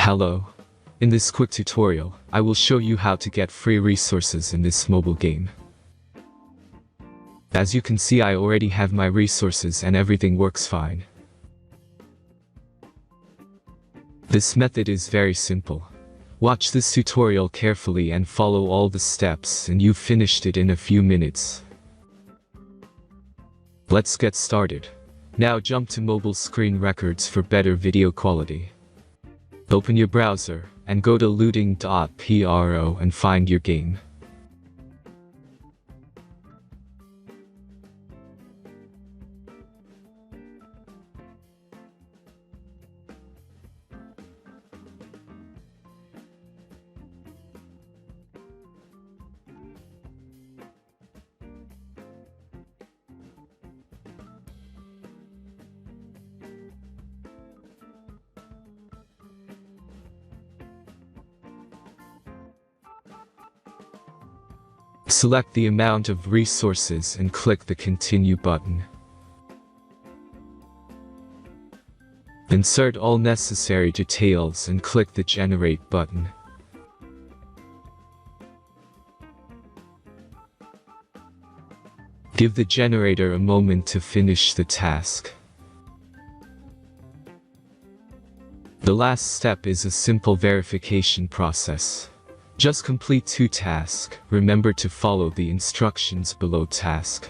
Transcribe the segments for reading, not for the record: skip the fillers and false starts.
Hello. In this quick tutorial, I will show you how to get free resources in this mobile game. As you can see, I already have my resources and everything works fine. This method is very simple. Watch this tutorial carefully and follow all the steps and you've finished it in a few minutes. Let's get started. Now jump to mobile screen records for better video quality. Open your browser and go to looting.pro and find your game. Select the amount of resources and click the Continue button. Insert all necessary details and click the Generate button. Give the generator a moment to finish the task. The last step is a simple verification process. Just complete 2 tasks. Remember to follow the instructions below task.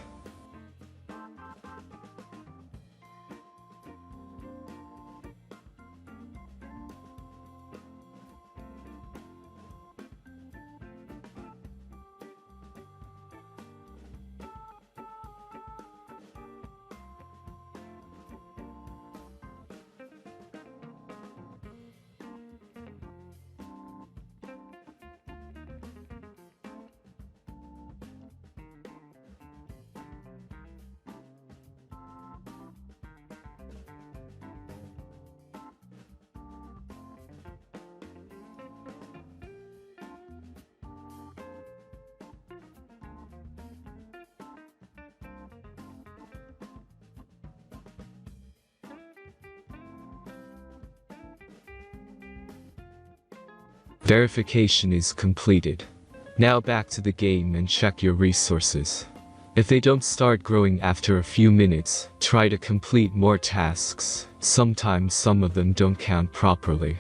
Verification is completed. Now back to the game and check your resources. If they don't start growing after a few minutes, try to complete more tasks. Sometimes some of them don't count properly.